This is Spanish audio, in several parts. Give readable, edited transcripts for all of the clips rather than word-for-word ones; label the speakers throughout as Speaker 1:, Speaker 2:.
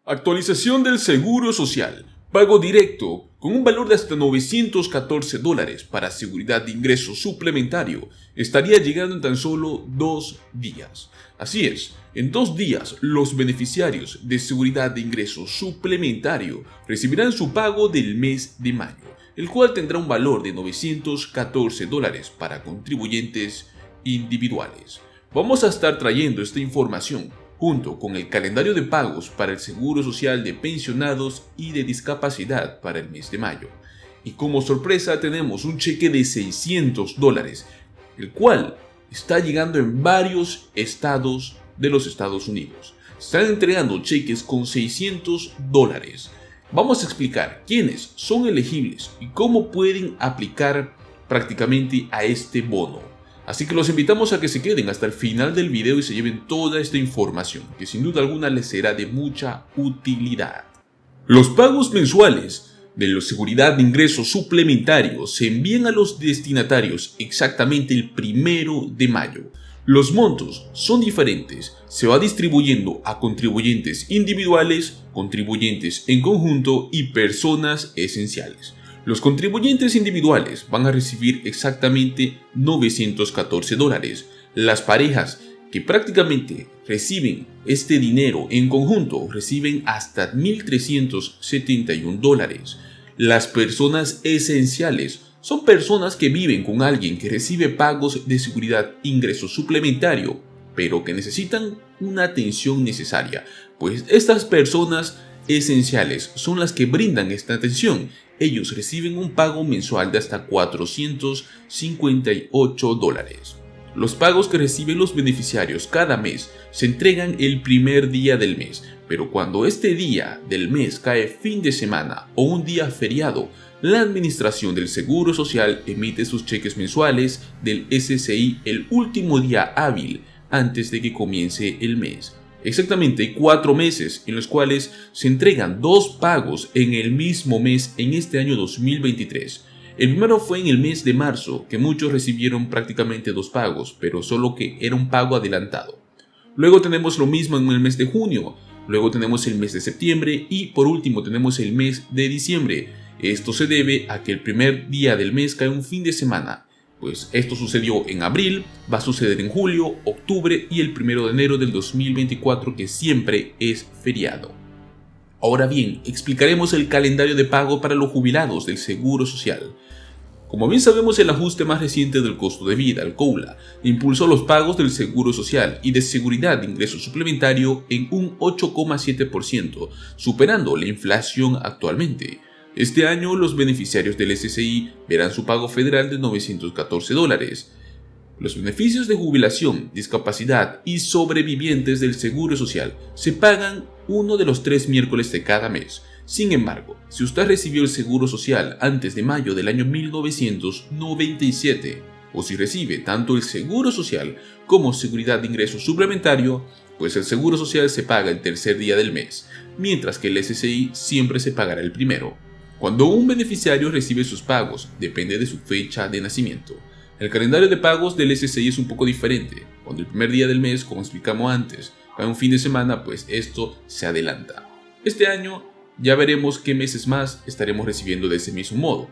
Speaker 1: Actualización del Seguro Social. Pago directo con un valor de hasta $914 para seguridad de ingreso suplementario estaría llegando en tan solo 2 días. Así es, en 2 días los beneficiarios de seguridad de ingreso suplementario recibirán su pago del mes de mayo, el cual tendrá un valor de $914 para contribuyentes individuales. Vamos a estar trayendo esta información junto con el calendario de pagos para el Seguro Social de pensionados y de discapacidad para el mes de mayo. Y como sorpresa tenemos un cheque de $600, el cual está llegando en varios estados de los Estados Unidos. Están entregando cheques con $600. Vamos a explicar quiénes son elegibles y cómo pueden aplicar prácticamente a este bono. Así que los invitamos a que se queden hasta el final del video y se lleven toda esta información, que sin duda alguna les será de mucha utilidad. Los pagos mensuales de la seguridad de ingresos suplementarios se envían a los destinatarios exactamente el 1 de mayo. Los montos son diferentes, se va distribuyendo a contribuyentes individuales, contribuyentes en conjunto y personas esenciales. Los contribuyentes individuales van a recibir exactamente $914. Las parejas que prácticamente reciben este dinero en conjunto reciben hasta $1,371. Las personas esenciales son personas que viven con alguien que recibe pagos de seguridad ingreso suplementario, pero que necesitan una atención necesaria, pues estas personas esenciales son las que brindan esta atención. Ellos reciben un pago mensual de hasta $458. Los pagos que reciben los beneficiarios cada mes se entregan el primer día del mes, pero cuando este día del mes cae fin de semana o un día feriado, la Administración del Seguro Social emite sus cheques mensuales del SSI el último día hábil antes de que comience el mes. Exactamente hay 4 meses en los cuales se entregan 2 pagos en el mismo mes en este año 2023. El primero fue en el mes de marzo, que muchos recibieron prácticamente 2 pagos, pero solo que era un pago adelantado. Luego tenemos lo mismo en el mes de junio, luego tenemos el mes de septiembre y por último tenemos el mes de diciembre. Esto se debe a que el primer día del mes cae un fin de semana. Pues esto sucedió en abril, va a suceder en julio, octubre y el 1 de enero del 2024, que siempre es feriado. Ahora bien, explicaremos el calendario de pago para los jubilados del Seguro Social. Como bien sabemos, el ajuste más reciente del costo de vida, el COULA, impulsó los pagos del Seguro Social y de seguridad de ingreso suplementario en un 8,7%, superando la inflación actualmente. Este año los beneficiarios del SSI verán su pago federal de $914. Los beneficios de jubilación, discapacidad y sobrevivientes del Seguro Social se pagan uno de los 3 miércoles de cada mes. Sin embargo, si usted recibió el Seguro Social antes de mayo del año 1997 o si recibe tanto el Seguro Social como seguridad de ingreso suplementario, pues el Seguro Social se paga el tercer día del mes, mientras que el SSI siempre se pagará el primero. Cuando un beneficiario recibe sus pagos, depende de su fecha de nacimiento. El calendario de pagos del SSI es un poco diferente. Cuando el primer día del mes, como explicamos antes, cae un fin de semana, pues esto se adelanta. Este año ya veremos qué meses más estaremos recibiendo de ese mismo modo.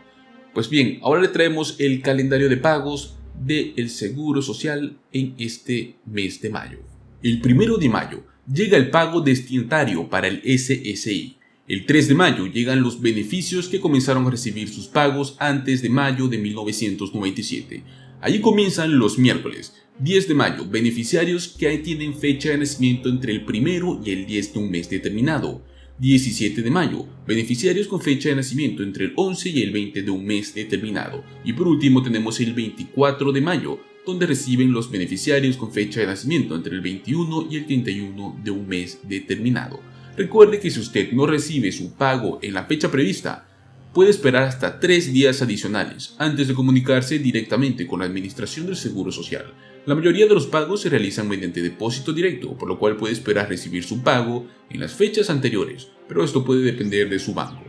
Speaker 1: Pues bien, ahora le traemos el calendario de pagos del Seguro Social en este mes de mayo. El 1 de mayo llega el pago destinatario para el SSI. El 3 de mayo llegan los beneficios que comenzaron a recibir sus pagos antes de mayo de 1997. Allí comienzan los miércoles. 10 de mayo, beneficiarios que tienen fecha de nacimiento entre el 1 y el 10 de un mes determinado. 17 de mayo, beneficiarios con fecha de nacimiento entre el 11 y el 20 de un mes determinado. Y por último tenemos el 24 de mayo, donde reciben los beneficiarios con fecha de nacimiento entre el 21 y el 31 de un mes determinado. Recuerde que si usted no recibe su pago en la fecha prevista, puede esperar hasta 3 días adicionales antes de comunicarse directamente con la Administración del Seguro Social. La mayoría de los pagos se realizan mediante depósito directo, por lo cual puede esperar recibir su pago en las fechas anteriores, pero esto puede depender de su banco.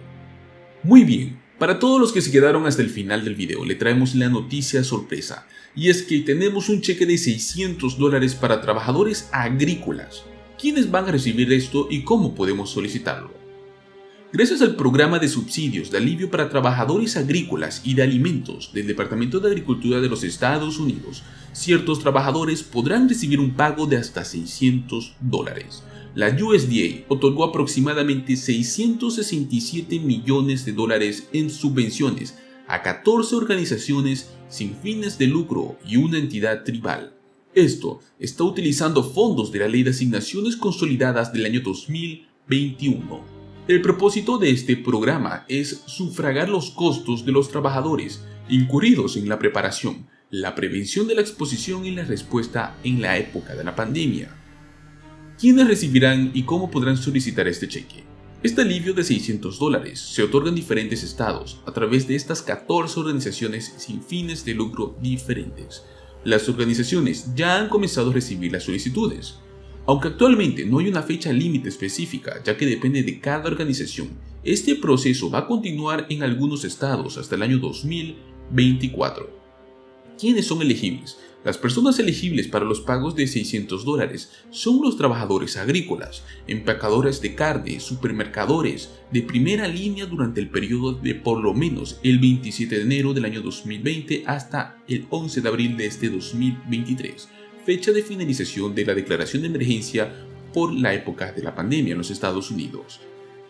Speaker 1: Muy bien, para todos los que se quedaron hasta el final del video, le traemos la noticia sorpresa, y es que tenemos un cheque de $600 para trabajadores agrícolas. ¿Quiénes van a recibir esto y cómo podemos solicitarlo? Gracias al programa de subsidios de alivio para trabajadores agrícolas y de alimentos del Departamento de Agricultura de los Estados Unidos, ciertos trabajadores podrán recibir un pago de hasta $600. La USDA otorgó aproximadamente $667 millones en subvenciones a 14 organizaciones sin fines de lucro y una entidad tribal. Esto está utilizando fondos de la Ley de Asignaciones Consolidadas del año 2021. El propósito de este programa es sufragar los costos de los trabajadores incurridos en la preparación, la prevención de la exposición y la respuesta en la época de la pandemia. ¿Quiénes recibirán y cómo podrán solicitar este cheque? Este alivio de $600 se otorga en diferentes estados a través de estas 14 organizaciones sin fines de lucro diferentes. Las organizaciones ya han comenzado a recibir las solicitudes. Aunque actualmente no hay una fecha límite específica, ya que depende de cada organización, este proceso va a continuar en algunos estados hasta el año 2024. ¿Quiénes son elegibles? Las personas elegibles para los pagos de $600 son los trabajadores agrícolas, empacadores de carne, supermercadores de primera línea durante el periodo de por lo menos el 27 de enero del año 2020 hasta el 11 de abril de este 2023, fecha de finalización de la declaración de emergencia por la época de la pandemia en los Estados Unidos.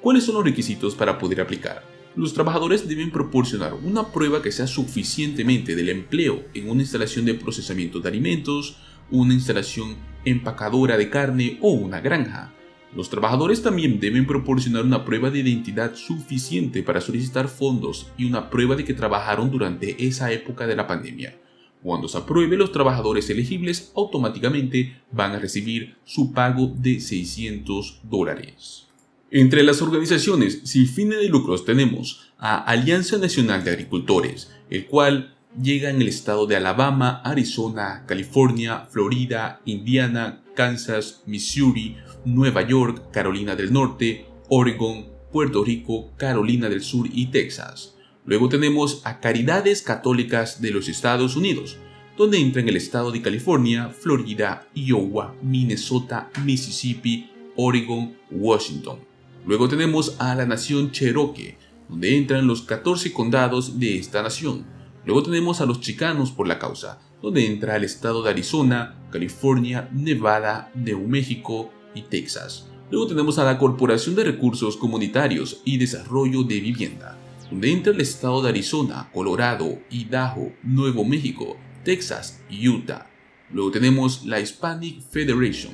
Speaker 1: ¿Cuáles son los requisitos para poder aplicar? Los trabajadores deben proporcionar una prueba que sea suficientemente del empleo en una instalación de procesamiento de alimentos, una instalación empacadora de carne o una granja. Los trabajadores también deben proporcionar una prueba de identidad suficiente para solicitar fondos y una prueba de que trabajaron durante esa época de la pandemia. Cuando se apruebe, los trabajadores elegibles automáticamente van a recibir su pago de $600. Entre las organizaciones sin fines de lucros tenemos a Alianza Nacional de Agricultores, el cual llega en el estado de Alabama, Arizona, California, Florida, Indiana, Kansas, Missouri, Nueva York, Carolina del Norte, Oregon, Puerto Rico, Carolina del Sur y Texas. Luego tenemos a Caridades Católicas de los Estados Unidos, donde entran el estado de California, Florida, Iowa, Minnesota, Mississippi, Oregon, Washington. Luego tenemos a la nación Cherokee, donde entran los 14 condados de esta nación. Luego tenemos a los Chicanos por la causa, donde entra el estado de Arizona, California, Nevada, Nuevo México y Texas. Luego tenemos a la Corporación de Recursos Comunitarios y Desarrollo de Vivienda, donde entra el estado de Arizona, Colorado, Idaho, Nuevo México, Texas y Utah. Luego tenemos la Hispanic Federation,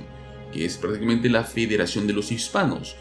Speaker 1: que es prácticamente la Federación de los Hispanos.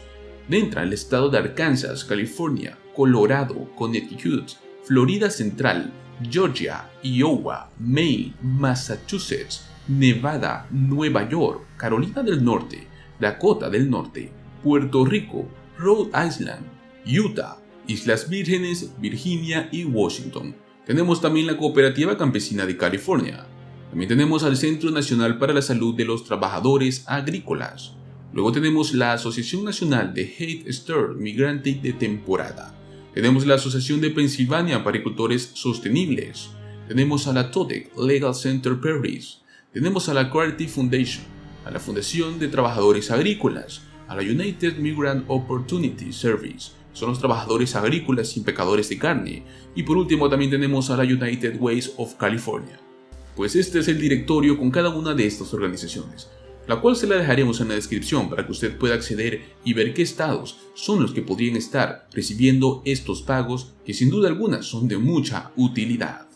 Speaker 1: Entra el estado de Arkansas, California, Colorado, Connecticut, Florida Central, Georgia, Iowa, Maine, Massachusetts, Nevada, Nueva York, Carolina del Norte, Dakota del Norte, Puerto Rico, Rhode Island, Utah, Islas Vírgenes, Virginia y Washington. Tenemos también la Cooperativa Campesina de California. También tenemos al Centro Nacional para la Salud de los Trabajadores Agrícolas. Luego tenemos la Asociación Nacional de Head Start Migrante de Temporada. Tenemos la Asociación de Pensilvania para Agricultores Sostenibles. Tenemos a la TODEC Legal Center Paris. Tenemos a la Creative Foundation, a la Fundación de Trabajadores Agrícolas, a la United Migrant Opportunity Service, son los trabajadores agrícolas y empacadores de carne. Y por último también tenemos a la United Ways of California. Pues este es el directorio con cada una de estas organizaciones, la cual se la dejaremos en la descripción para que usted pueda acceder y ver qué estados son los que podrían estar recibiendo estos pagos que sin duda alguna son de mucha utilidad.